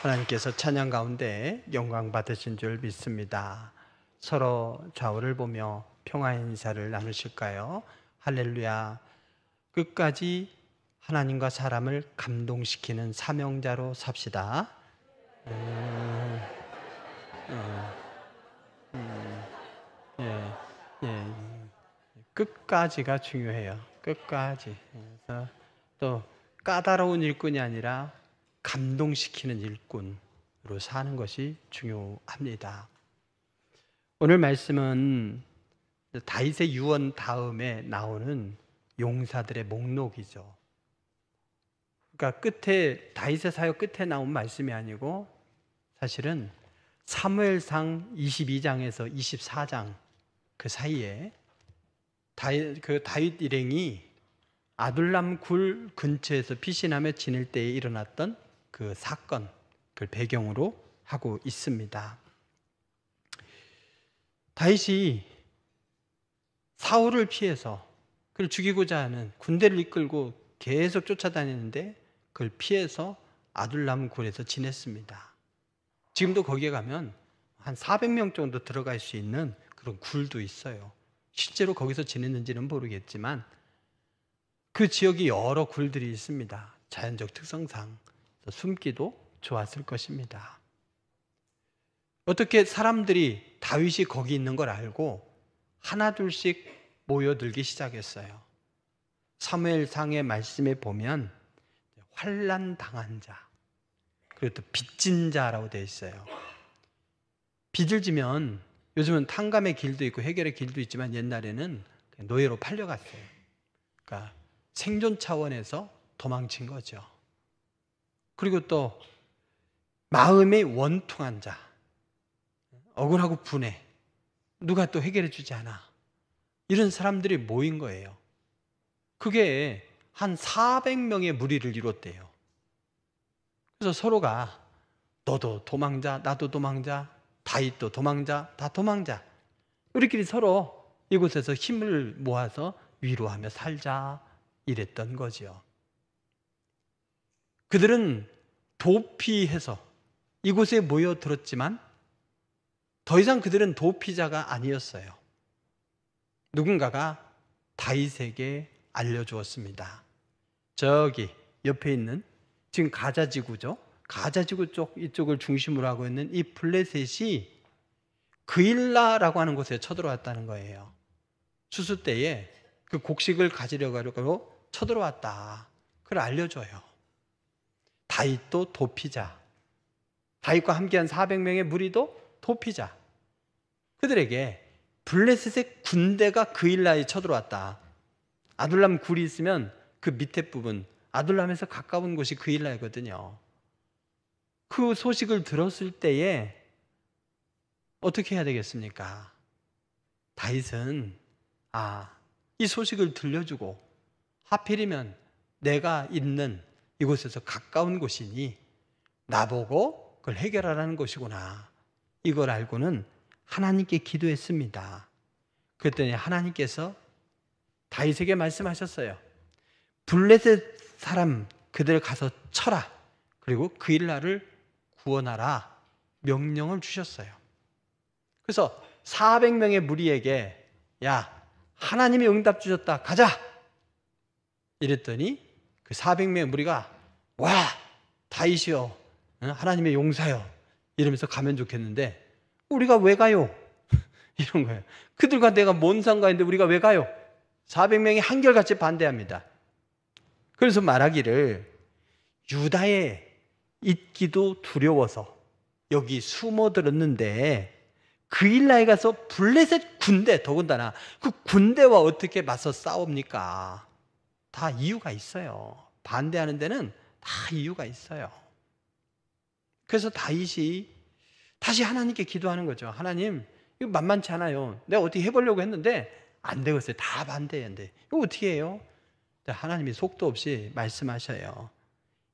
하나님께서 찬양 가운데 영광 받으신 줄 믿습니다. 서로 좌우를 보며 평화의 인사를 나누실까요? 할렐루야. 끝까지 하나님과 사람을 감동시키는 사명자로 삽시다. 끝까지가 중요해요. 끝까지. 그래서 또 까다로운 일꾼이 아니라 감동시키는 일꾼으로 사는 것이 중요합니다. 오늘 말씀은 다윗의 유언 다음에 나오는 용사들의 목록이죠. 그러니까 끝에 다윗의 사역 끝에 나온 말씀이 아니고 사실은 사무엘상 22장에서 24장 그 사이에 다윗 일행이 아둘람 굴 근처에서 피신하며 지낼 때에 일어났던 그 사건, 그걸 배경으로 하고 있습니다. 다윗이 사울을 피해서 그를 죽이고자 하는 군대를 이끌고 계속 쫓아다니는데 그걸 피해서 아둘람 굴에서 지냈습니다. 지금도 거기에 가면 한 400명 정도 들어갈 수 있는 그런 굴도 있어요. 실제로 거기서 지냈는지는 모르겠지만 그 지역이 여러 굴들이 있습니다. 자연적 특성상 숨기도 좋았을 것입니다. 어떻게 사람들이 다윗이 거기 있는 걸 알고 하나둘씩 모여들기 시작했어요. 사무엘상의 말씀에 보면 환난 당한 자, 그리고 또 빚진 자라고 되어 있어요. 빚을 지면 요즘은 탕감의 길도 있고 해결의 길도 있지만 옛날에는 노예로 팔려갔어요. 그러니까 생존 차원에서 도망친 거죠. 그리고 또 마음이 원통한 자, 억울하고 분해, 누가 또 해결해 주지 않아, 이런 사람들이 모인 거예요. 그게 한 400명의 무리를 이뤘대요. 그래서 서로가 너도 도망자, 나도 도망자, 다윗도 도망자, 다 도망자, 우리끼리 서로 이곳에서 힘을 모아서 위로하며 살자, 이랬던 거죠. 그들은 도피해서 이곳에 모여들었지만 더 이상 그들은 도피자가 아니었어요. 누군가가 다윗에게 알려주었습니다. 저기 옆에 있는, 지금 가자지구죠. 가자지구 이쪽을 중심으로 하고 있는 이 블레셋이 그일라라고 하는 곳에 쳐들어왔다는 거예요. 추수 때에 그 곡식을 가지려고 하려고 쳐들어왔다. 그걸 알려줘요. 다윗도 도피자, 다윗과 함께한 400명의 무리도 도피자, 그들에게 블레셋의 군대가 그일라에 쳐들어왔다. 아둘람 굴이 있으면 그 밑에 부분, 아둘람에서 가까운 곳이 그일라이거든요. 그 소식을 들었을 때에 어떻게 해야 되겠습니까? 다윗은 이 소식을 들려주고 하필이면 내가 있는 이곳에서 가까운 곳이니 나보고 그걸 해결하라는 것이구나, 이걸 알고는 하나님께 기도했습니다. 그랬더니 하나님께서 다윗에게 말씀하셨어요. 블레셋 사람 그들 가서 쳐라, 그리고 그일라를 구원하라, 명령을 주셨어요. 그래서 400명의 무리에게 야, 하나님이 응답 주셨다, 가자, 이랬더니 그 400명의 무리가 와, 다윗이요, 하나님의 용사요, 이러면서 가면 좋겠는데 우리가 왜 가요? 이런 거예요. 그들과 내가 뭔 상관인데 우리가 왜 가요? 400명이 한결같이 반대합니다. 그래서 말하기를 유다에 있기도 두려워서 여기 숨어들었는데 그일라에 가서 블레셋 군대, 더군다나 그 군대와 어떻게 맞서 싸웁니까? 다 이유가 있어요. 반대하는 데는 다 이유가 있어요. 그래서 다윗이 다시 하나님께 기도하는 거죠. 하나님, 이거 만만치 않아요. 내가 어떻게 해보려고 했는데 안 되겠어요. 다 반대했는데 이거 어떻게 해요? 하나님이 속도 없이 말씀하셔요.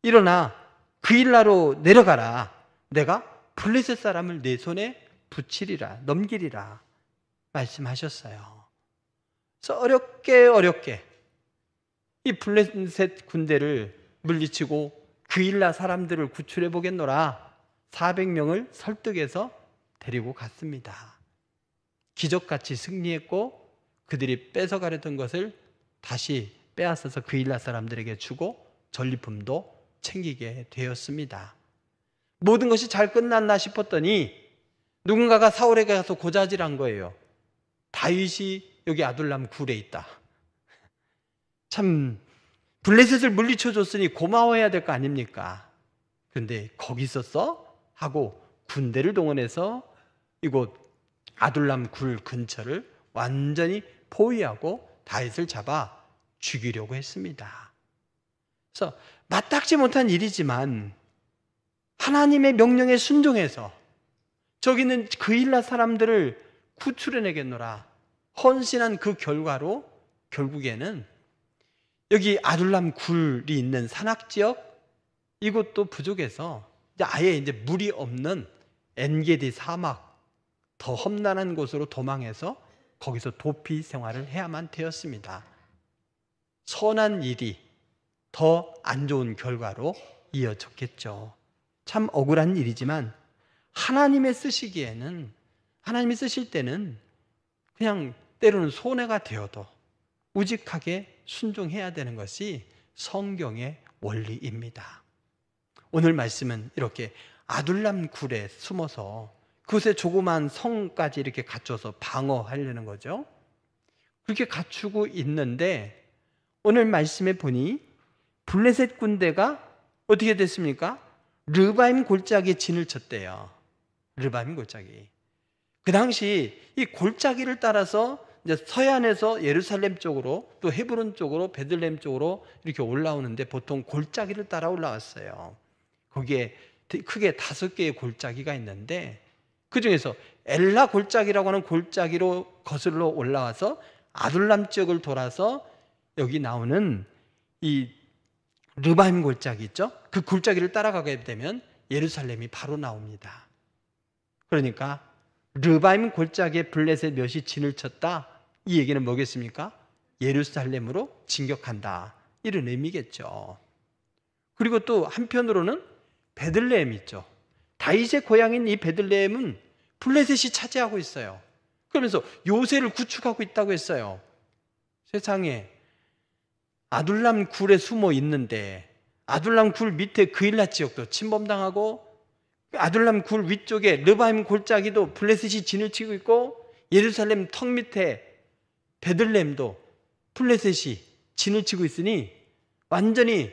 일어나 그일라로 내려가라. 내가 블레셋 사람을 내 손에 붙이리라, 넘기리라 말씀하셨어요. 그래서 어렵게 이 블레셋 군대를 물리치고 그일라 사람들을 구출해 보겠노라 400명을 설득해서 데리고 갔습니다. 기적같이 승리했고 그들이 뺏어가려던 것을 다시 빼앗아서 그일라 사람들에게 주고 전리품도 챙기게 되었습니다. 모든 것이 잘 끝났나 싶었더니 누군가가 사울에게 가서 고자질한 거예요. 다윗이 여기 아둘람 굴에 있다. 참 블레셋을 물리쳐 줬으니 고마워해야 될 거 아닙니까? 그런데 거기 있었어? 하고 군대를 동원해서 이곳 아둘람 굴 근처를 완전히 포위하고 다윗을 잡아 죽이려고 했습니다. 그래서 마땅치 못한 일이지만 하나님의 명령에 순종해서 저기 있는 그일라 사람들을 구출해내겠노라 헌신한 그 결과로 결국에는 여기 아둘람 굴이 있는 산악지역 이곳도 부족해서 아예 이제 물이 없는 엔게디 사막 더 험난한 곳으로 도망해서 거기서 도피 생활을 해야만 되었습니다. 선한 일이 더 안 좋은 결과로 이어졌겠죠. 참 억울한 일이지만 하나님의 쓰시기에는 하나님이 쓰실 때는 그냥 때로는 손해가 되어도 우직하게 순종해야 되는 것이 성경의 원리입니다. 오늘 말씀은 이렇게 아둘람 굴에 숨어서 그곳에 조그만 성까지 이렇게 갖춰서 방어하려는 거죠. 그렇게 갖추고 있는데 오늘 말씀에 보니 블레셋 군대가 어떻게 됐습니까? 르바임 골짜기에 진을 쳤대요. 르바임 골짜기. 그 당시 이 골짜기를 따라서 이제 서해안에서 예루살렘 쪽으로 또 헤브론 쪽으로 베들레헴 쪽으로 이렇게 올라오는데 보통 골짜기를 따라 올라왔어요. 거기에 크게 5개의 골짜기가 있는데 그 중에서 엘라 골짜기라고 하는 골짜기로 거슬러 올라와서 아둘람 지역을 돌아서 여기 나오는 이 르바임 골짜기 있죠? 그 골짜기를 따라가게 되면 예루살렘이 바로 나옵니다. 그러니까 르바임 골짜기에 블레셋 몇이 진을 쳤다. 이 얘기는 뭐겠습니까? 예루살렘으로 진격한다. 이런 의미겠죠. 그리고 또 한편으로는 베들레헴 있죠. 다윗의 고향인 이 베들레헴은 블레셋이 차지하고 있어요. 그러면서 요새를 구축하고 있다고 했어요. 세상에 아둘람 굴에 숨어 있는데 아둘람 굴 밑에 그일라 지역도 침범당하고 아둘람 굴 위쪽에 르바임 골짜기도 블레셋이 진을 치고 있고 예루살렘 턱 밑에 베들레헴도 블레셋이 진을 치고 있으니 완전히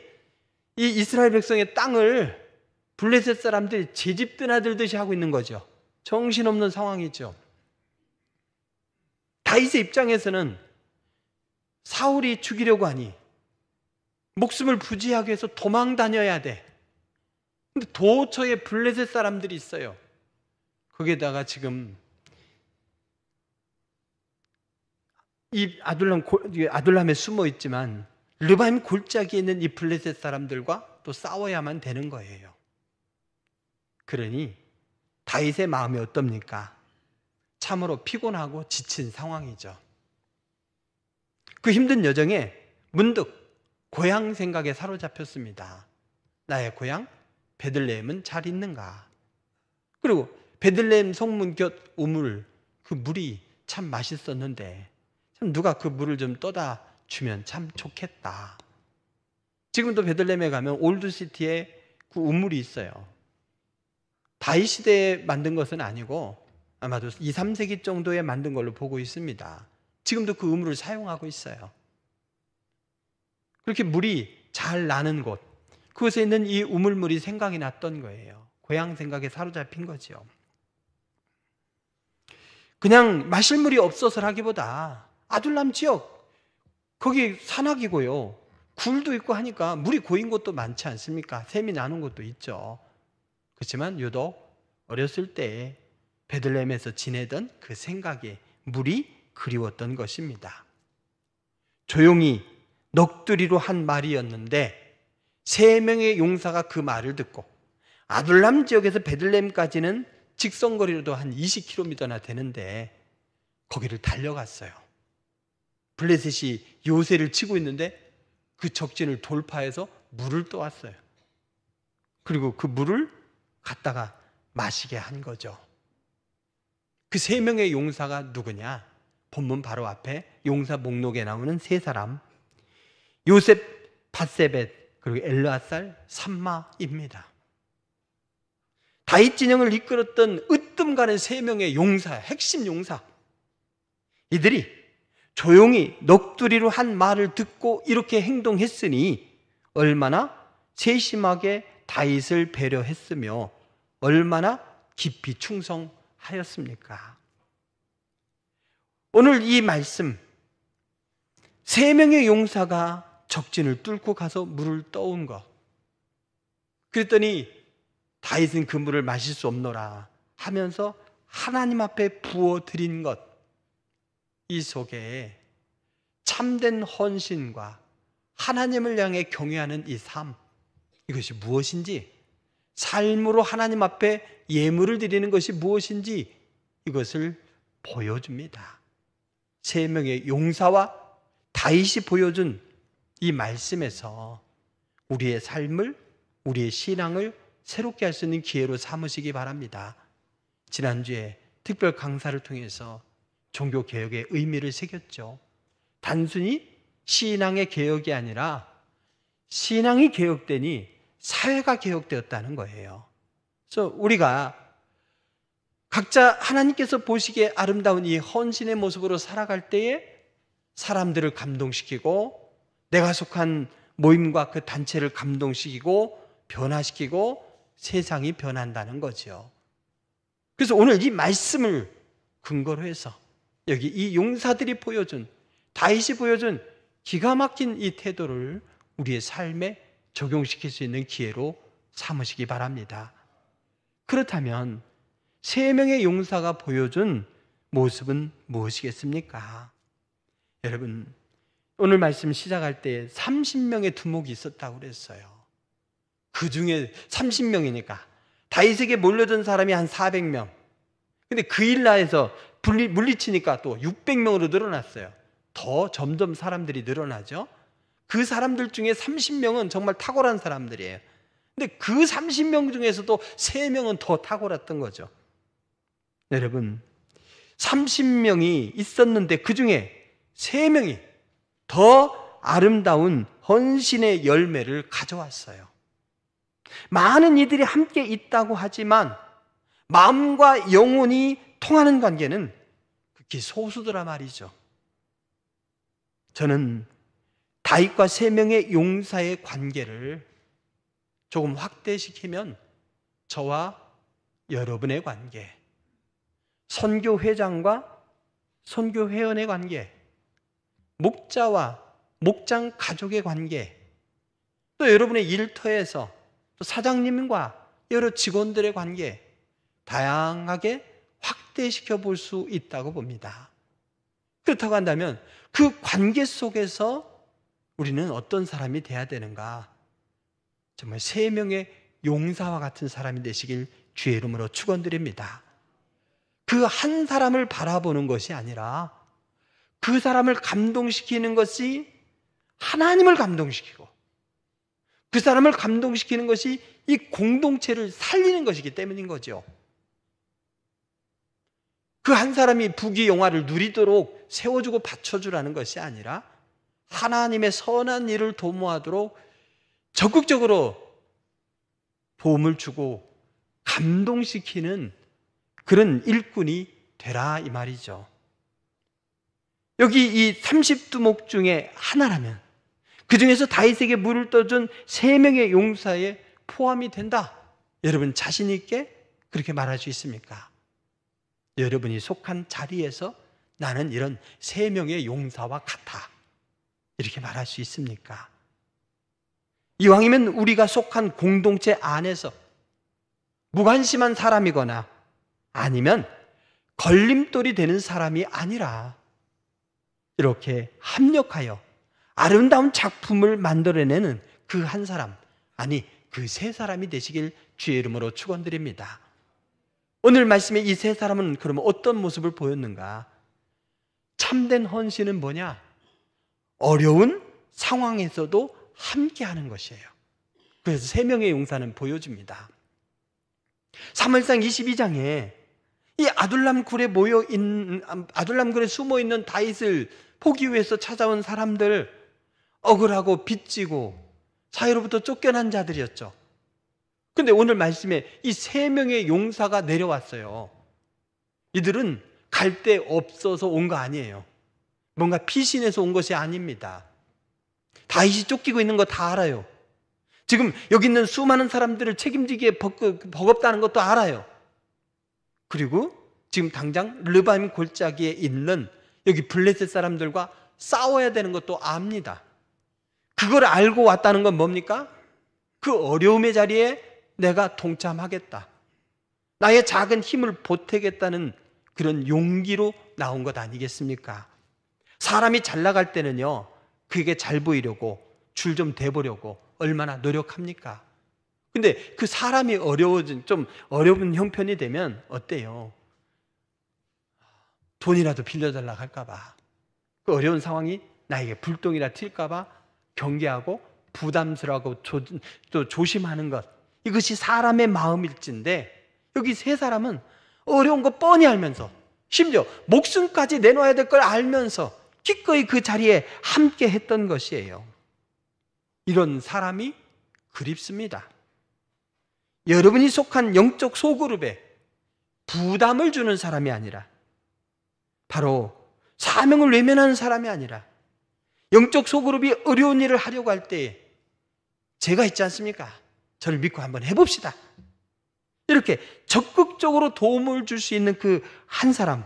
이 이스라엘 백성의 땅을 블레셋 사람들이 제집 드나들듯이 하고 있는 거죠. 정신없는 상황이죠. 다윗의 입장에서는 사울이 죽이려고 하니 목숨을 부지하기 위해서 도망 다녀야 돼. 근데 도처에 블레셋 사람들이 있어요. 거기에다가 지금 이 아둘람에 숨어 있지만 르바임 골짜기에 있는 이 블레셋 사람들과 또 싸워야만 되는 거예요. 그러니 다윗의 마음이 어떻습니까? 참으로 피곤하고 지친 상황이죠. 그 힘든 여정에 문득 고향 생각에 사로잡혔습니다. 나의 고향 베들레헴은 잘 있는가? 그리고 베들레헴 성문 곁 우물, 그 물이 참 맛있었는데 참 누가 그 물을 좀 떠다 주면 참 좋겠다. 지금도 베들레헴에 가면 올드시티에 그 우물이 있어요. 다윗 시대에 만든 것은 아니고 아마도 2, 3세기 정도에 만든 걸로 보고 있습니다. 지금도 그 우물을 사용하고 있어요. 그렇게 물이 잘 나는 곳, 그곳에 있는 이 우물물이 생각이 났던 거예요. 고향 생각에 사로잡힌 거죠. 그냥 마실 물이 없어서라기보다 아둘람 지역, 거기 산악이고요. 굴도 있고 하니까 물이 고인 곳도 많지 않습니까? 샘이 나는 곳도 있죠. 그렇지만 유독 어렸을 때 베들레헴에서 지내던 그 생각에 물이 그리웠던 것입니다. 조용히 넋두리로 한 말이었는데 3명의 용사가 그 말을 듣고 아둘람 지역에서 베들레헴까지는 직선거리로도 한 20km나 되는데 거기를 달려갔어요. 블레셋이 요새를 치고 있는데 그 적진을 돌파해서 물을 떠왔어요. 그리고 그 물을 갖다가 마시게 한 거죠. 그 세 명의 용사가 누구냐? 본문 바로 앞에 용사 목록에 나오는 세 사람, 요셉, 바세벳, 그리고 엘르아살, 삼마입니다. 다윗 진영을 이끌었던 으뜸가는 세 명의 용사, 핵심 용사, 이들이 조용히 넋두리로 한 말을 듣고 이렇게 행동했으니 얼마나 세심하게 다윗을 배려했으며 얼마나 깊이 충성하였습니까? 오늘 이 말씀, 세 명의 용사가 적진을 뚫고 가서 물을 떠온 것, 그랬더니 다윗은 그 물을 마실 수 없노라 하면서 하나님 앞에 부어드린 것, 이 속에 참된 헌신과 하나님을 향해 경외하는 이 삶, 이것이 무엇인지, 삶으로 하나님 앞에 예물을 드리는 것이 무엇인지 이것을 보여줍니다. 세 명의 용사와 다윗이 보여준 이 말씀에서 우리의 삶을, 우리의 신앙을 새롭게 할 수 있는 기회로 삼으시기 바랍니다. 지난주에 특별 강사를 통해서 종교개혁의 의미를 새겼죠. 단순히 신앙의 개혁이 아니라 신앙이 개혁되니 사회가 개혁되었다는 거예요. 그래서 우리가 각자 하나님께서 보시기에 아름다운 이 헌신의 모습으로 살아갈 때에 사람들을 감동시키고 내가 속한 모임과 그 단체를 감동시키고 변화시키고 세상이 변한다는 거죠. 그래서 오늘 이 말씀을 근거로 해서 여기 이 용사들이 보여준, 다윗이 보여준 기가 막힌 이 태도를 우리의 삶에 적용시킬 수 있는 기회로 삼으시기 바랍니다. 그렇다면 세 명의 용사가 보여준 모습은 무엇이겠습니까? 여러분, 오늘 말씀 시작할 때 30명의 두목이 있었다고 그랬어요. 그 중에 30명이니까 다윗에게 몰려든 사람이 한 400명. 근데 그 일나에서 물리치니까 또 600명으로 늘어났어요. 더 점점 사람들이 늘어나죠. 그 사람들 중에 30명은 정말 탁월한 사람들이에요. 근데 그 30명 중에서도 3명은 더 탁월했던 거죠. 여러분, 30명이 있었는데 그 중에 3명이 더 아름다운 헌신의 열매를 가져왔어요. 많은 이들이 함께 있다고 하지만 마음과 영혼이 통하는 관계는 극히 소수더라 말이죠. 저는 다윗과 3명의 용사의 관계를 조금 확대시키면 저와 여러분의 관계, 선교회장과 선교회원의 관계, 목자와 목장 가족의 관계, 또 여러분의 일터에서 또 사장님과 여러 직원들의 관계, 다양하게 확대시켜 볼 수 있다고 봅니다. 그렇다고 한다면 그 관계 속에서 우리는 어떤 사람이 돼야 되는가? 정말 3명의 용사와 같은 사람이 되시길 주의 이름으로 축원드립니다. 그 한 사람을 바라보는 것이 아니라 그 사람을 감동시키는 것이 하나님을 감동시키고 그 사람을 감동시키는 것이 이 공동체를 살리는 것이기 때문인 거죠. 그 한 사람이 부귀영화를 누리도록 세워주고 받쳐주라는 것이 아니라 하나님의 선한 일을 도모하도록 적극적으로 도움을 주고 감동시키는 그런 일꾼이 되라 이 말이죠. 여기 이 30두목 중에 하나라면 그 중에서 다윗에게 물을 떠준 3명의 용사에 포함이 된다. 여러분 자신 있게 그렇게 말할 수 있습니까? 여러분이 속한 자리에서 나는 이런 3명의 용사와 같아. 이렇게 말할 수 있습니까? 이왕이면 우리가 속한 공동체 안에서 무관심한 사람이거나 아니면 걸림돌이 되는 사람이 아니라 이렇게 합력하여 아름다운 작품을 만들어내는 그 한 사람, 아니 그 3사람이 되시길 주의 이름으로 축원드립니다. 오늘 말씀에 이 3사람은 그러면 어떤 모습을 보였는가? 참된 헌신은 뭐냐? 어려운 상황에서도 함께하는 것이에요. 그래서 3명의 용사는 보여줍니다. 사무엘상 22장에 이 아둘람 굴에 아둘람 굴에 숨어 있는 다윗을 보기 위해서 찾아온 사람들, 억울하고 빚지고 사회로부터 쫓겨난 자들이었죠. 근데 오늘 말씀에 이 3명의 용사가 내려왔어요. 이들은 갈 데 없어서 온 거 아니에요. 뭔가 피신해서 온 것이 아닙니다. 다윗이 쫓기고 있는 거 다 알아요. 지금 여기 있는 수많은 사람들을 책임지기에 버겁다는 것도 알아요. 그리고 지금 당장 르바임 골짜기에 있는 여기 블레셋 사람들과 싸워야 되는 것도 압니다. 그걸 알고 왔다는 건 뭡니까? 그 어려움의 자리에 내가 동참하겠다, 나의 작은 힘을 보태겠다는 그런 용기로 나온 것 아니겠습니까? 사람이 잘 나갈 때는요, 그게 잘 보이려고 줄 좀 대보려고 얼마나 노력합니까? 근데 그 사람이 좀 어려운 형편이 되면 어때요? 돈이라도 빌려달라고 할까봐, 그 어려운 상황이 나에게 불똥이라 튈까봐 경계하고 부담스러워하고 또 조심하는 것, 이것이 사람의 마음일진데, 여기 3사람은 어려운 거 뻔히 알면서, 심지어 목숨까지 내놓아야 될 걸 알면서 기꺼이 그 자리에 함께 했던 것이에요. 이런 사람이 그립습니다. 여러분이 속한 영적 소그룹에 부담을 주는 사람이 아니라, 바로 사명을 외면하는 사람이 아니라, 영적 소그룹이 어려운 일을 하려고 할 때 제가 있지 않습니까? 저를 믿고 한번 해봅시다, 이렇게 적극적으로 도움을 줄 수 있는 그 한 사람,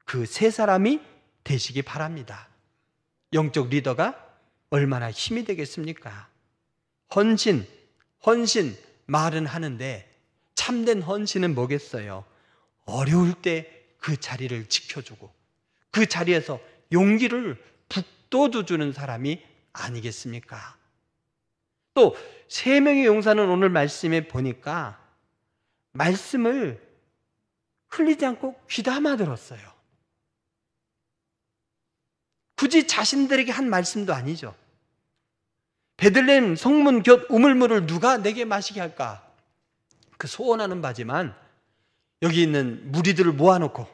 그 3사람이 되시기 바랍니다. 영적 리더가 얼마나 힘이 되겠습니까? 헌신 말은 하는데 참된 헌신은 뭐겠어요? 어려울 때 그 자리를 지켜주고 그 자리에서 용기를 북돋워주는 사람이 아니겠습니까? 또 3명의 용사는 오늘 말씀에 보니까 말씀을 흘리지 않고 귀담아 들었어요. 굳이 자신들에게 한 말씀도 아니죠. 베들레헴 성문 곁 우물물을 누가 내게 마시게 할까? 그 소원하는 바지만 여기 있는 무리들을 모아놓고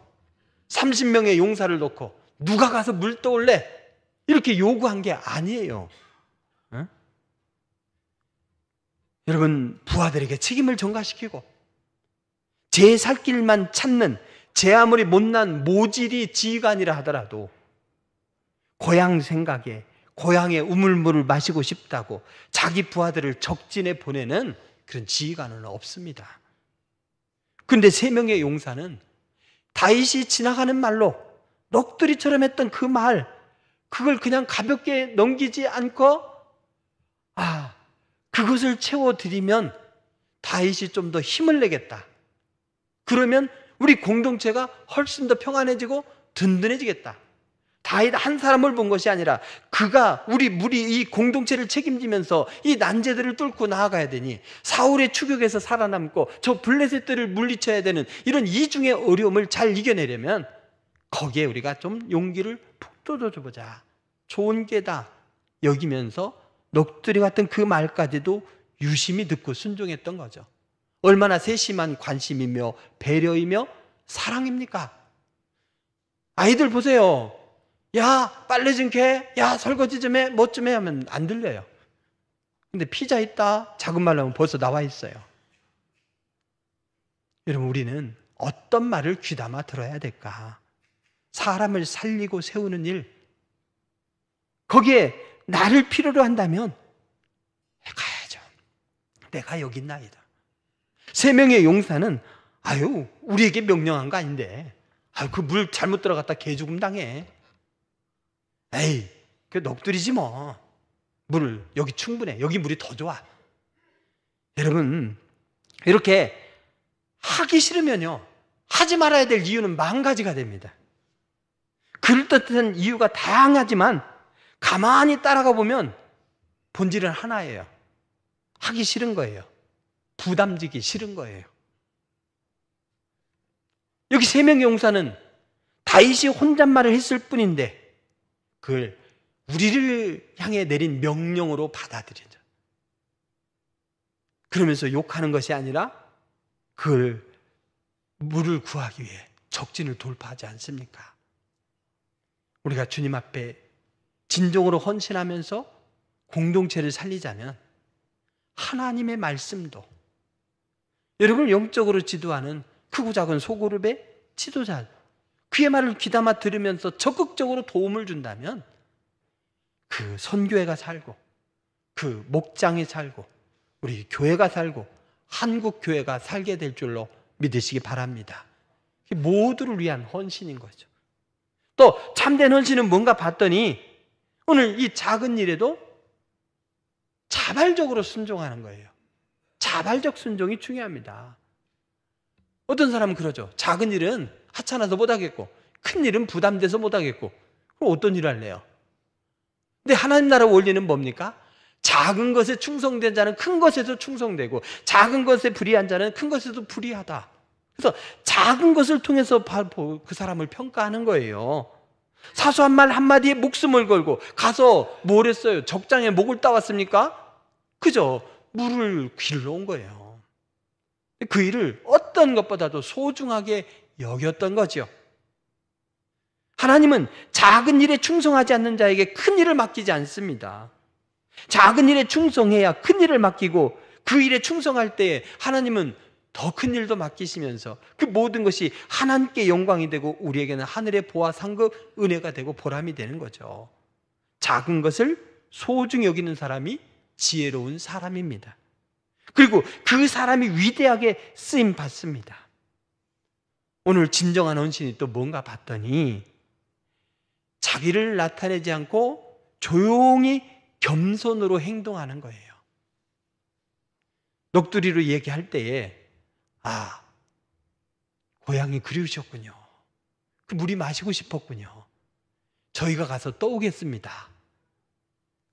30명의 용사를 놓고 누가 가서 물 떠올래? 이렇게 요구한 게 아니에요. 응? 여러분, 부하들에게 책임을 전가시키고 제 살 길만 찾는, 제 아무리 못난 모질이 지휘관이라 하더라도 고향 생각에 고향의 우물물을 마시고 싶다고 자기 부하들을 적진에 보내는 그런 지휘관은 없습니다. 그런데 3명의 용사는 다윗이 지나가는 말로 넋두리처럼 했던 그 말, 그걸 그냥 가볍게 넘기지 않고 그것을 채워드리면 다윗이 좀 더 힘을 내겠다, 그러면 우리 공동체가 훨씬 더 평안해지고 든든해지겠다. 다윗 한 사람을 본 것이 아니라 그가 우리 이 공동체를 책임지면서 이 난제들을 뚫고 나아가야 되니, 사울의 추격에서 살아남고 저 블레셋들을 물리쳐야 되는 이런 이중의 어려움을 잘 이겨내려면 거기에 우리가 좀 용기를 북돋워줘보자, 좋은 게다 여기면서 넋두리 같은 그 말까지도 유심히 듣고 순종했던 거죠. 얼마나 세심한 관심이며 배려이며 사랑입니까? 아이들 보세요. 야, 빨래 좀 개, 야, 설거지 좀 해, 뭐 좀 해 하면 안 들려요. 근데 피자 있다, 작은 말로 하면 벌써 나와 있어요. 여러분, 우리는 어떤 말을 귀담아 들어야 될까? 사람을 살리고 세우는 일, 거기에 나를 필요로 한다면 가야죠. 내가 여기 있나이다. 3명의 용사는 우리에게 명령한 거 아닌데, 그 물 잘못 들어갔다 개죽음 당해. 에이, 그 넋두리지 뭐. 물 여기 충분해. 여기 물이 더 좋아. 여러분, 이렇게 하기 싫으면요, 하지 말아야 될 이유는 10,000가지가 됩니다. 그럴듯한 이유가 다양하지만 가만히 따라가 보면 본질은 하나예요. 하기 싫은 거예요. 부담지기 싫은 거예요. 여기 3명의 용사는 다윗이 혼잣말을 했을 뿐인데 그걸 우리를 향해 내린 명령으로 받아들이죠. 그러면서 욕하는 것이 아니라 그걸 물을 구하기 위해 적진을 돌파하지 않습니까? 우리가 주님 앞에 진정으로 헌신하면서 공동체를 살리자면 하나님의 말씀도, 여러분을 영적으로 지도하는 크고 작은 소그룹의 지도자, 그의 말을 귀담아 들으면서 적극적으로 도움을 준다면 그 선교회가 살고, 그 목장이 살고, 우리 교회가 살고, 한국 교회가 살게 될 줄로 믿으시기 바랍니다. 모두를 위한 헌신인 거죠. 또 참된 헌신은 뭔가 봤더니 오늘 이 작은 일에도 자발적으로 순종하는 거예요. 자발적 순종이 중요합니다. 어떤 사람은 그러죠. 작은 일은 하찮아서 못하겠고 큰 일은 부담돼서 못하겠고, 그럼 어떤 일을 할래요? 근데 하나님 나라 원리는 뭡니까? 작은 것에 충성된 자는 큰 것에도 충성되고, 작은 것에 불의한 자는 큰 것에도 불의하다. 그래서 작은 것을 통해서 그 사람을 평가하는 거예요. 사소한 말 한마디에 목숨을 걸고 가서 뭘 했어요? 적장에 목을 따왔습니까? 그저 물을 길러온 거예요. 그 일을 어떤 것보다도 소중하게 여겼던 거죠. 하나님은 작은 일에 충성하지 않는 자에게 큰 일을 맡기지 않습니다. 작은 일에 충성해야 큰 일을 맡기고, 그 일에 충성할 때 하나님은 더 큰 일도 맡기시면서 그 모든 것이 하나님께 영광이 되고 우리에게는 하늘의 보화 상급 은혜가 되고 보람이 되는 거죠. 작은 것을 소중히 여기는 사람이 지혜로운 사람입니다. 그리고 그 사람이 위대하게 쓰임 받습니다. 오늘 진정한 헌신이 또 뭔가 봤더니 자기를 나타내지 않고 조용히 겸손으로 행동하는 거예요. 넋두리로 얘기할 때에 고향이 그리우셨군요. 그 물이 마시고 싶었군요. 저희가 가서 떠오겠습니다.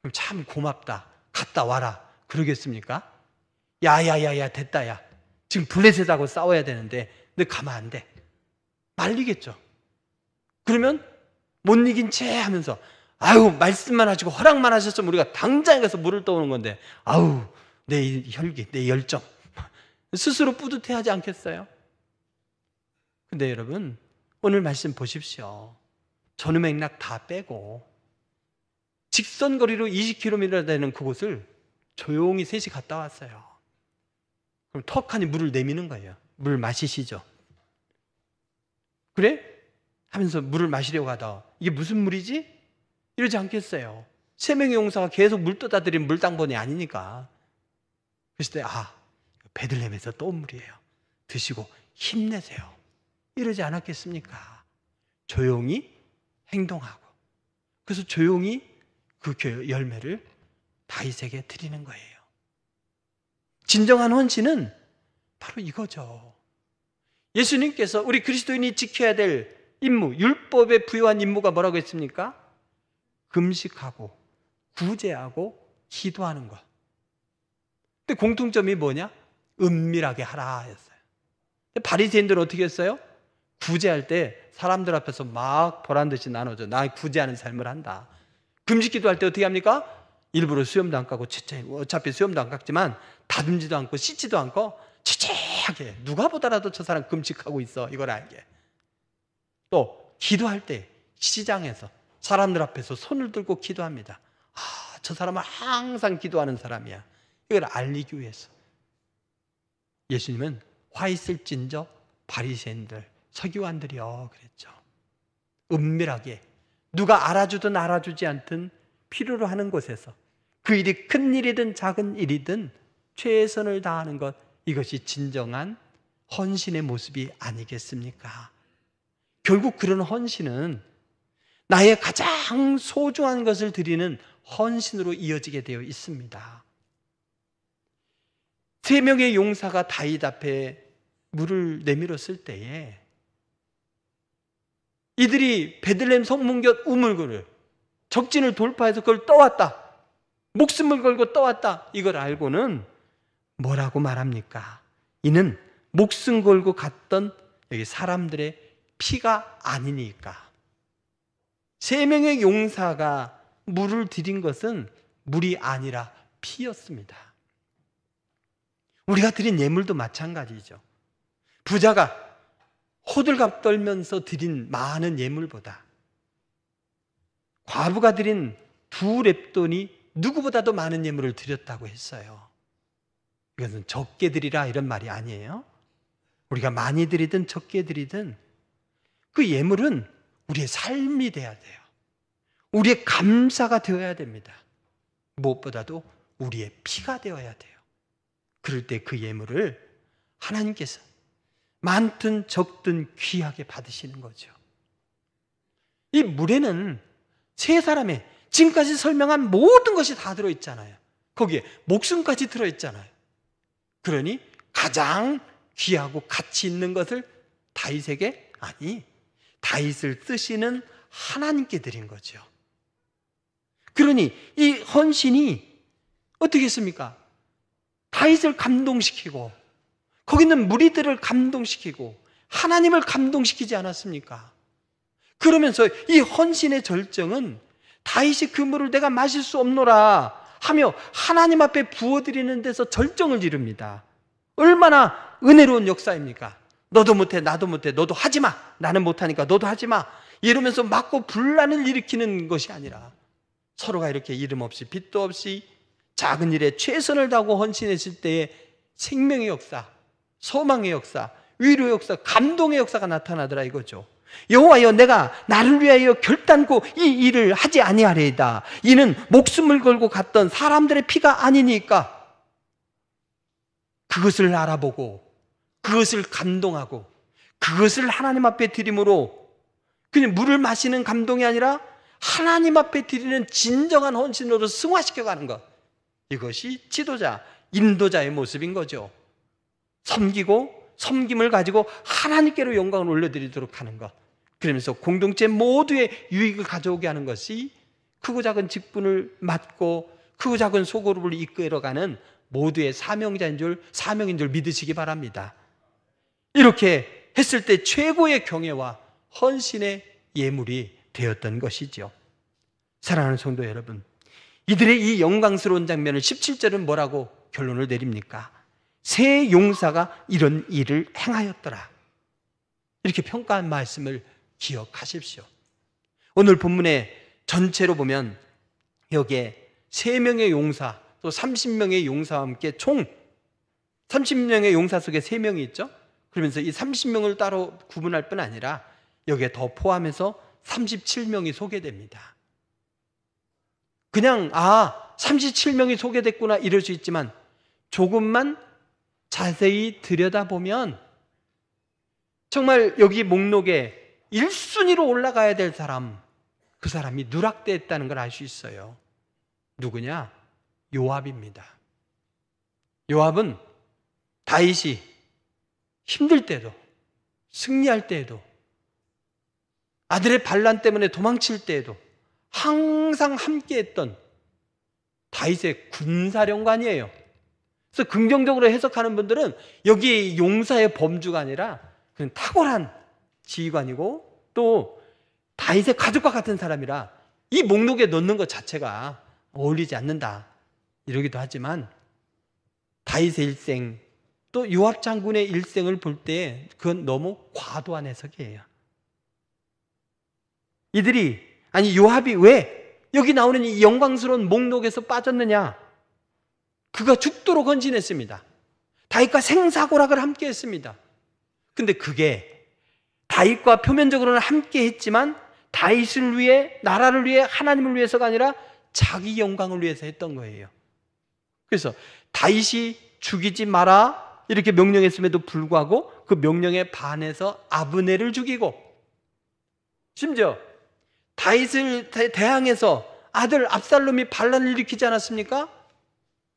그럼 참 고맙다. 갔다 와라. 그러겠습니까? 야야야야 됐다 야. 지금 블레셋하고 싸워야 되는데 너 가면 안 돼. 말리겠죠. 그러면 못 이긴 채 하면서 말씀만 하시고 허락만 하셨으면 우리가 당장에 가서 물을 떠오는 건데 내 혈기, 내 열정 스스로 뿌듯해하지 않겠어요? 근데 여러분 오늘 말씀 보십시오. 전후 맥락 다 빼고 직선거리로 20km 되는 그곳을 조용히 셋이 갔다 왔어요. 그럼 턱하니 물을 내미는 거예요. 물 마시시죠. 그래? 하면서 물을 마시려고 하다 이게 무슨 물이지? 이러지 않겠어요. 3명의 용사가 계속 물 떠다 드린 물당번이 아니니까. 그랬을 때 베들레헴에서 또 물이에요. 드시고 힘내세요. 이러지 않았겠습니까? 조용히 행동하고, 그래서 조용히 그 열매를 다윗에게 드리는 거예요. 진정한 헌신은 바로 이거죠. 예수님께서 우리 그리스도인이 지켜야 될 임무, 율법에 부여한 임무가 뭐라고 했습니까? 금식하고 구제하고 기도하는 것. 근데 공통점이 뭐냐? 은밀하게 하라 했어요. 바리새인들은 어떻게 했어요? 구제할 때 사람들 앞에서 막 보란듯이 나눠줘. 나 구제하는 삶을 한다. 금식기도 할 때 어떻게 합니까? 일부러 수염도 안 깎고 어차피 수염도 안 깎지만 다듬지도 않고 씻지도 않고 치치하게 누가 보더라도 저 사람 금식하고 있어 이걸 알게. 또 기도할 때 시장에서 사람들 앞에서 손을 들고 기도합니다. 저 사람은 항상 기도하는 사람이야. 이걸 알리기 위해서. 예수님은 화 있을진저 바리새인들 서기관들이요 그랬죠. 은밀하게 누가 알아주든 알아주지 않든 필요로 하는 곳에서 그 일이 큰 일이든 작은 일이든 최선을 다하는 것, 이것이 진정한 헌신의 모습이 아니겠습니까? 결국 그런 헌신은 나의 가장 소중한 것을 드리는 헌신으로 이어지게 되어 있습니다. 3명의 용사가 다윗 앞에 물을 내밀었을 때에 이들이 베들레헴 성문곁 우물구를 적진을 돌파해서 그걸 떠왔다. 목숨을 걸고 떠왔다. 이걸 알고는 뭐라고 말합니까? 이는 목숨 걸고 갔던 여기 사람들의 피가 아니니까. 3명의 용사가 물을 들인 것은 물이 아니라 피였습니다. 우리가 드린 예물도 마찬가지죠. 부자가 호들갑 떨면서 드린 많은 예물보다 과부가 드린 2렙돈이 누구보다도 많은 예물을 드렸다고 했어요. 이것은 적게 드리라 이런 말이 아니에요. 우리가 많이 드리든 적게 드리든 그 예물은 우리의 삶이 돼야 돼요. 우리의 감사가 되어야 됩니다. 무엇보다도 우리의 피가 되어야 돼요. 그럴 때 그 예물을 하나님께서 많든 적든 귀하게 받으시는 거죠. 이 물에는 세 사람의 지금까지 설명한 모든 것이 다 들어있잖아요. 거기에 목숨까지 들어있잖아요. 그러니 가장 귀하고 가치 있는 것을 다윗에게, 아니, 다윗을 쓰시는 하나님께 드린 거죠. 그러니 이 헌신이 어떻게 했습니까? 다윗을 감동시키고 거기 있는 무리들을 감동시키고 하나님을 감동시키지 않았습니까? 그러면서 이 헌신의 절정은 다윗이 그 물을 내가 마실 수 없노라 하며 하나님 앞에 부어드리는 데서 절정을 이룹니다. 얼마나 은혜로운 역사입니까? 너도 못해, 나도 못해, 너도 하지 마, 나는 못하니까 너도 하지 마, 이러면서 맞고 분란을 일으키는 것이 아니라 서로가 이렇게 이름 없이 빚도 없이 작은 일에 최선을 다하고 헌신했을 때의 생명의 역사, 소망의 역사, 위로의 역사, 감동의 역사가 나타나더라 이거죠. 여호와여, 내가 나를 위하여 결단코 이 일을 하지 아니하리이다. 이는 목숨을 걸고 갔던 사람들의 피가 아니니까. 그것을 알아보고 그것을 감동하고 그것을 하나님 앞에 드림으로 그냥 물을 마시는 감동이 아니라 하나님 앞에 드리는 진정한 헌신으로 승화시켜가는 것, 이것이 지도자, 인도자의 모습인 거죠. 섬기고 섬김을 가지고 하나님께로 영광을 올려드리도록 하는 것, 그러면서 공동체 모두의 유익을 가져오게 하는 것이 크고 작은 직분을 맡고 크고 작은 소그룹을 이끌어가는 모두의 사명인 줄 믿으시기 바랍니다. 이렇게 했을 때 최고의 경애와 헌신의 예물이 되었던 것이죠. 사랑하는 성도 여러분, 이들의 이 영광스러운 장면을 17절은 뭐라고 결론을 내립니까? 세 용사가 이런 일을 행하였더라, 이렇게 평가한 말씀을 기억하십시오. 오늘 본문의 전체로 보면 여기에 3명의 용사 또 30명의 용사와 함께 총 30명의 용사 속에 3명이 있죠. 그러면서 이 30명을 따로 구분할 뿐 아니라 여기에 더 포함해서 37명이 소개됩니다. 그냥 37명이 소개됐구나 이럴 수 있지만 조금만 자세히 들여다보면 정말 여기 목록에 1순위로 올라가야 될 사람, 그 사람이 누락되었다는 걸 알 수 있어요. 누구냐? 요압입니다. 요압은 다윗이 힘들 때도, 승리할 때에도, 아들의 반란 때문에 도망칠 때에도 항상 함께했던 다윗의 군사령관이에요. 그래서 긍정적으로 해석하는 분들은 여기 용사의 범주가 아니라 그냥 탁월한 지휘관이고 또 다윗의 가족과 같은 사람이라 이 목록에 넣는 것 자체가 어울리지 않는다 이러기도 하지만, 다윗의 일생 또 요압 장군의 일생을 볼 때 그건 너무 과도한 해석이에요. 요압이 왜 여기 나오는 이 영광스러운 목록에서 빠졌느냐? 그가 죽도록 헌신했습니다. 다윗과 생사고락을 함께 했습니다. 근데 그게 다윗과 표면적으로는 함께 했지만 다윗을 위해, 나라를 위해, 하나님을 위해서가 아니라 자기 영광을 위해서 했던 거예요. 그래서 다윗이 죽이지 마라 이렇게 명령했음에도 불구하고 그 명령에 반해서 아브넬을 죽이고, 심지어 다윗을 대항해서 아들 압살롬이 반란을 일으키지 않았습니까?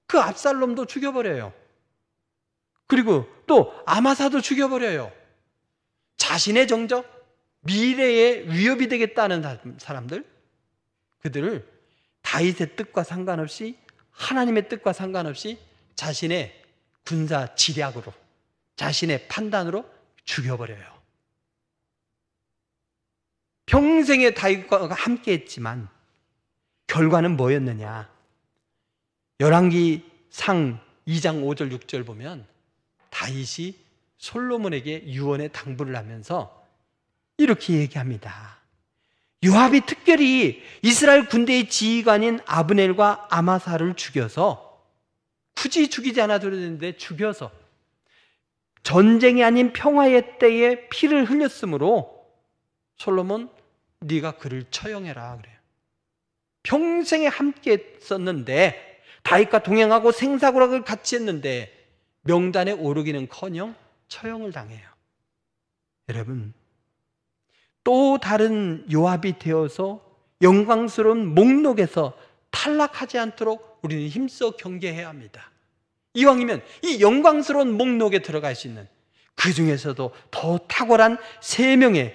그 압살롬도 죽여버려요. 그리고 또 아마사도 죽여버려요. 자신의 정적, 미래에 위협이 되겠다는 사람들, 그들을 다윗의 뜻과 상관없이, 하나님의 뜻과 상관없이 자신의 군사 지략으로, 자신의 판단으로 죽여버려요. 평생에 다윗과 함께 했지만 결과는 뭐였느냐? 열왕기상 2장 5절 6절 보면 다윗이 솔로몬에게 유언의 당부를 하면서 이렇게 얘기합니다. 요압이 특별히 이스라엘 군대의 지휘관인 아브넬과 아마사를 죽여서, 굳이 죽이지 않아도 되는데 죽여서 전쟁이 아닌 평화의 때에 피를 흘렸으므로 솔로몬, 네가 그를 처형해라 그래요. 평생에 함께 썼는데, 다윗과 동행하고 생사고락을 같이 했는데 명단에 오르기는커녕 처형을 당해요. 여러분, 또 다른 요압이 되어서 영광스러운 목록에서 탈락하지 않도록 우리는 힘써 경계해야 합니다. 이왕이면 이 영광스러운 목록에 들어갈 수 있는, 그 중에서도 더 탁월한 3명의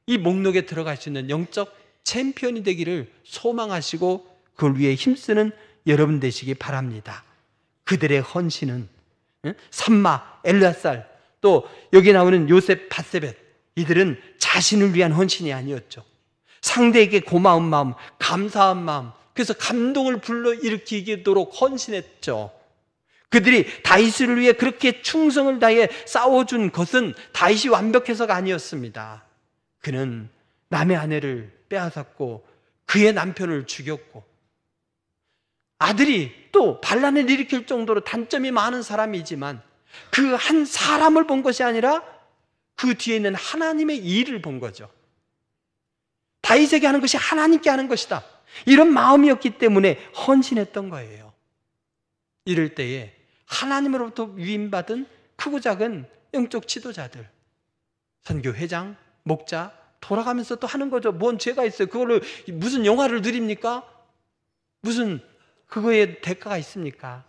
이 목록에 들어갈 수 있는 영적 챔피언이 되기를 소망하시고 그걸 위해 힘쓰는 여러분 되시기 바랍니다. 그들의 헌신은 삼마, 엘르앗살, 또 여기 나오는 요셉, 바세벳, 이들은 자신을 위한 헌신이 아니었죠. 상대에게 고마운 마음, 감사한 마음, 그래서 감동을 불러일으키도록 헌신했죠. 그들이 다윗을 위해 그렇게 충성을 다해 싸워준 것은 다윗이 완벽해서가 아니었습니다. 그는 남의 아내를 빼앗았고 그의 남편을 죽였고, 아들이 또 반란을 일으킬 정도로 단점이 많은 사람이지만 그 한 사람을 본 것이 아니라 그 뒤에 있는 하나님의 일을 본 거죠. 다윗에게 하는 것이 하나님께 하는 것이다, 이런 마음이었기 때문에 헌신했던 거예요. 이럴 때에 하나님으로부터 위임받은 크고 작은 영적 지도자들, 선교회장, 목자 돌아가면서 또 하는 거죠. 뭔 죄가 있어요? 그걸로 무슨 영화를 드립니까? 무슨 그거에 대가가 있습니까?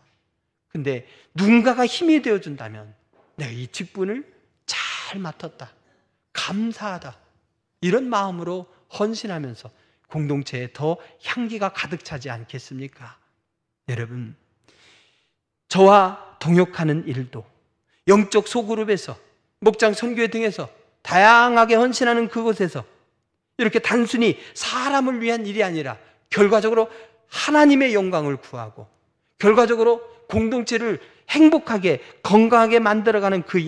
근데 누군가가 힘이 되어준다면 내가 이 직분을 잘 맡았다, 감사하다, 이런 마음으로 헌신하면서 공동체에 더 향기가 가득 차지 않겠습니까? 여러분, 저와 동역하는 일도 영적 소그룹에서, 목장 선교회 등에서 다양하게 헌신하는 그곳에서 이렇게 단순히 사람을 위한 일이 아니라 결과적으로 하나님의 영광을 구하고 결과적으로 공동체를 행복하게 건강하게 만들어가는 그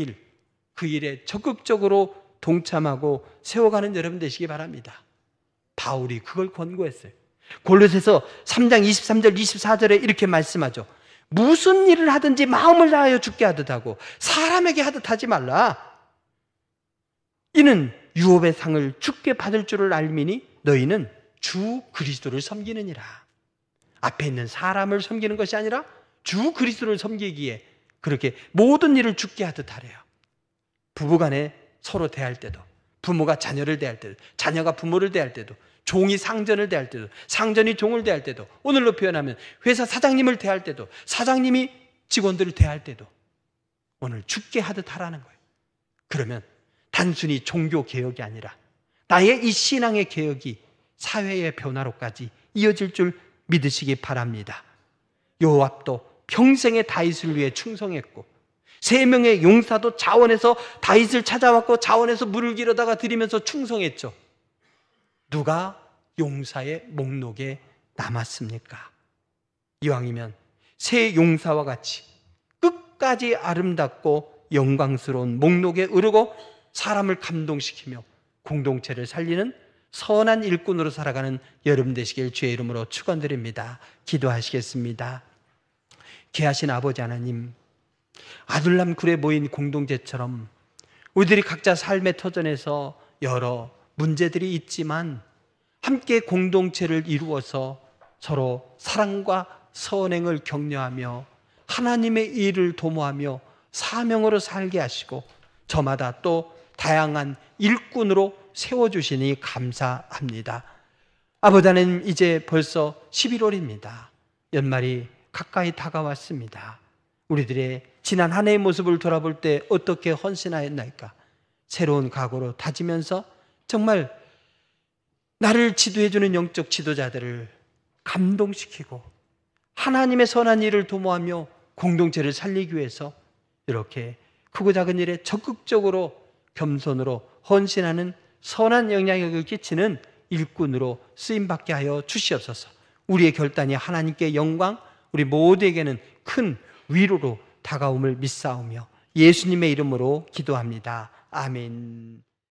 일에 적극적으로 동참하고 세워가는 여러분 되시기 바랍니다. 바울이 그걸 권고했어요. 골로새서 3장 23절 24절에 이렇게 말씀하죠. 무슨 일을 하든지 마음을 다하여 주께 하듯 하고 사람에게 하듯 하지 말라. 이는 유업의 상을 주께 받을 줄을 알미니 너희는 주 그리스도를 섬기느니라. 앞에 있는 사람을 섬기는 것이 아니라 주 그리스도를 섬기기에 그렇게 모든 일을 주께 하듯 하래요. 부부간에 서로 대할 때도, 부모가 자녀를 대할 때도, 자녀가 부모를 대할 때도, 종이 상전을 대할 때도, 상전이 종을 대할 때도, 오늘로 표현하면 회사 사장님을 대할 때도, 사장님이 직원들을 대할 때도 오늘 주께 하듯 하라는 거예요. 그러면 단순히 종교 개혁이 아니라 나의 이 신앙의 개혁이 사회의 변화로까지 이어질 줄 믿으시기 바랍니다. 요압도 평생의 다윗을 위해 충성했고 3명의 용사도 자원에서 다윗을 찾아왔고 자원에서 물을 길어다가 드리면서 충성했죠. 누가 용사의 목록에 남았습니까? 이왕이면 새 용사와 같이 끝까지 아름답고 영광스러운 목록에 오르고 사람을 감동시키며 공동체를 살리는 선한 일꾼으로 살아가는 여러분 되시길 주의 이름으로 축원드립니다. 기도하시겠습니다. 귀하신 아버지 하나님, 아둘람 굴에 모인 공동체처럼 우리들이 각자 삶의 터전에서 여러 문제들이 있지만 함께 공동체를 이루어서 서로 사랑과 선행을 격려하며 하나님의 일을 도모하며 사명으로 살게 하시고 저마다 또 다양한 일꾼으로 세워주시니 감사합니다. 아버지 하나님, 이제 벌써 11월입니다. 연말이 가까이 다가왔습니다. 우리들의 지난 한 해의 모습을 돌아볼 때 어떻게 헌신하였나이까? 새로운 각오로 다지면서 정말 나를 지도해주는 영적 지도자들을 감동시키고 하나님의 선한 일을 도모하며 공동체를 살리기 위해서 이렇게 크고 작은 일에 적극적으로 겸손으로 헌신하는 선한 영향력을 끼치는 일꾼으로 쓰임받게 하여 주시옵소서. 우리의 결단이 하나님께 영광, 우리 모두에게는 큰 위로로 다가옴을 믿사오며 예수님의 이름으로 기도합니다. 아멘.